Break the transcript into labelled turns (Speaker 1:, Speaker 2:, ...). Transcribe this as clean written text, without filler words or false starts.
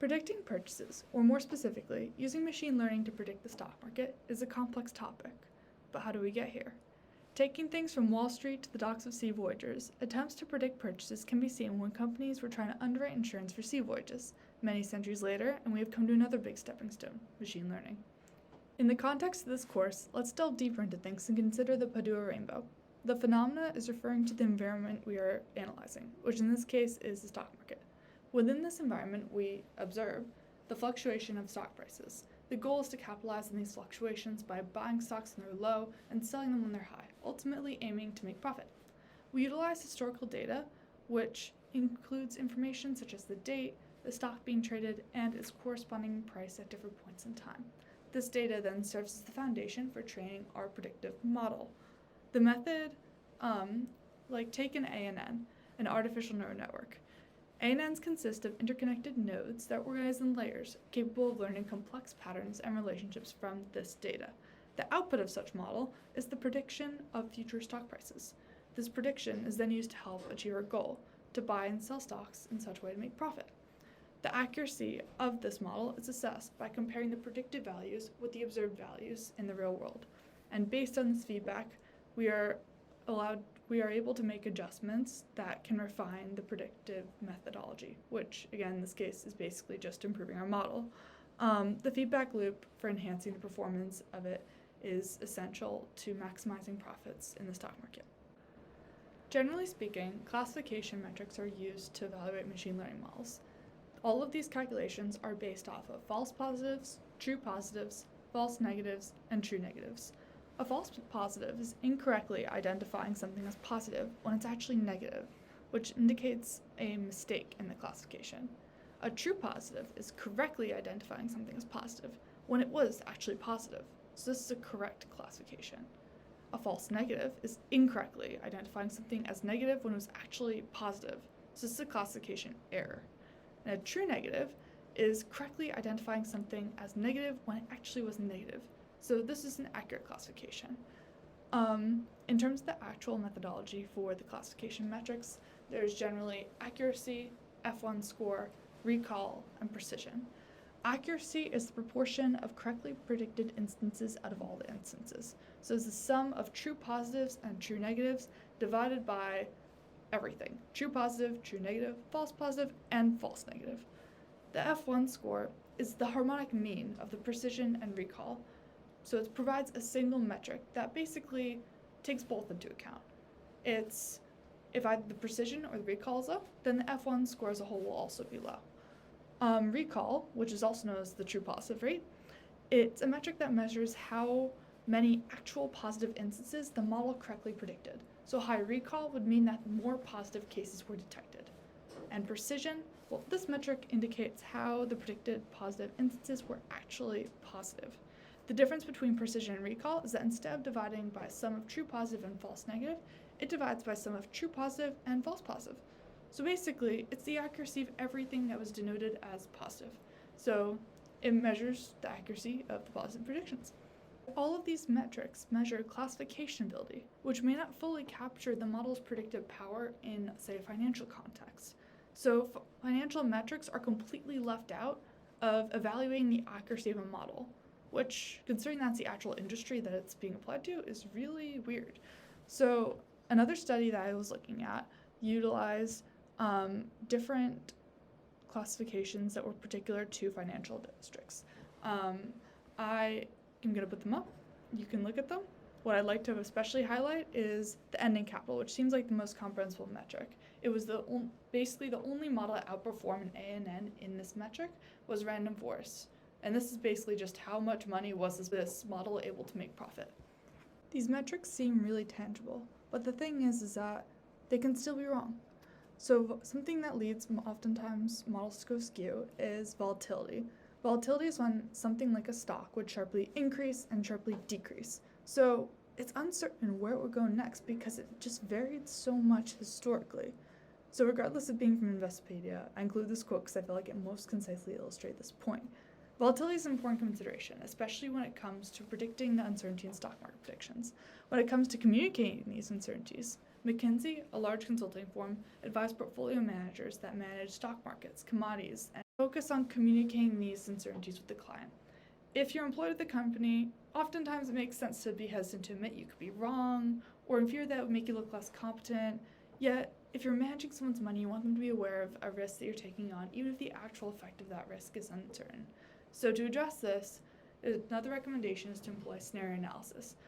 Speaker 1: Predicting purchases, or more specifically, using machine learning to predict the stock market, is a complex topic. But how do we get here? Taking things from Wall Street to the docks of sea voyagers, attempts to predict purchases can be seen when companies were trying to underwrite insurance for sea voyages, many centuries later, and we have come to another big stepping stone, machine learning. In the context of this course, let's delve deeper into things and consider the Padua rainbow. The phenomena is referring to the environment we are analyzing, which in this case is the stock market. Within this environment, we observe the fluctuation of stock prices. The goal is to capitalize on these fluctuations by buying stocks when they're low and selling them when they're high, ultimately aiming to make profit. We utilize historical data, which includes information such as the date, the stock being traded, and its corresponding price at different points in time. This data then serves as the foundation for training our predictive model. The method, take an ANN, an artificial neural network. ANNs consist of interconnected nodes that are organized in layers, capable of learning complex patterns and relationships from this data. The output of such model is the prediction of future stock prices. This prediction is then used to help achieve our goal, to buy and sell stocks in such a way to make profit. The accuracy of this model is assessed by comparing the predicted values with the observed values in the real world. And based on this feedback, we are able to make adjustments that can refine the predictive methodology, which again in this case is basically just improving our model. The feedback loop for enhancing the performance of it is essential to maximizing profits in the stock market. Generally speaking, classification metrics are used to evaluate machine learning models. All of these calculations are based off of false positives, true positives, false negatives, and true negatives. A false positive is incorrectly identifying something as positive when it's actually negative, which indicates a mistake in the classification. A true positive is correctly identifying something as positive when it was actually positive, so this is a correct classification. A false negative is incorrectly identifying something as negative when it was actually positive, so this is a classification error. And a true negative is correctly identifying something as negative when it actually was negative. So this is an accurate classification. In terms of the actual methodology for the classification metrics, there's generally accuracy, F1 score, recall, and precision. Accuracy is the proportion of correctly predicted instances out of all the instances. So it's the sum of true positives and true negatives divided by everything. True positive, true negative, false positive, and false negative. The F1 score is the harmonic mean of the precision and recall. So it provides a single metric that basically takes both into account. It's if either the precision or the recall is low, then the F1 score as a whole will also be low. Recall, which is also known as the true positive rate, it's a metric that measures how many actual positive instances the model correctly predicted. So high recall would mean that more positive cases were detected. And precision, well, this metric indicates how the predicted positive instances were actually positive. The difference between precision and recall is that instead of dividing by sum of true positive and false negative, it divides by sum of true positive and false positive. So basically, it's the accuracy of everything that was denoted as positive. So it measures the accuracy of the positive predictions. All of these metrics measure classification ability, which may not fully capture the model's predictive power in, say, a financial context. So financial metrics are completely left out of evaluating the accuracy of a model, which, considering that's the actual industry that it's being applied to, is really weird. So another study that I was looking at utilized different classifications that were particular to financial districts. I am going to put them up. You can look at them. What I'd like to especially highlight is the ending capital, which seems like the most comprehensible metric. It was basically the only model that outperformed an ANN in this metric was random forest. And this is basically just how much money was this model able to make profit. These metrics seem really tangible, but the thing is that they can still be wrong. So something that leads oftentimes models to go skew is volatility. Volatility is when something like a stock would sharply increase and sharply decrease. So it's uncertain where it would go next because it just varied so much historically. So regardless of being from Investopedia, I include this quote because I feel like it most concisely illustrates this point. Volatility is an important consideration, especially when it comes to predicting the uncertainty in stock market predictions. When it comes to communicating these uncertainties, McKinsey, a large consulting firm, advised portfolio managers that manage stock markets, commodities, and focus on communicating these uncertainties with the client. If you're employed at the company, oftentimes it makes sense to be hesitant to admit you could be wrong, or in fear that it would make you look less competent. Yet, if you're managing someone's money, you want them to be aware of a risk that you're taking on, even if the actual effect of that risk is uncertain. So to address this, another recommendation is to employ scenario analysis,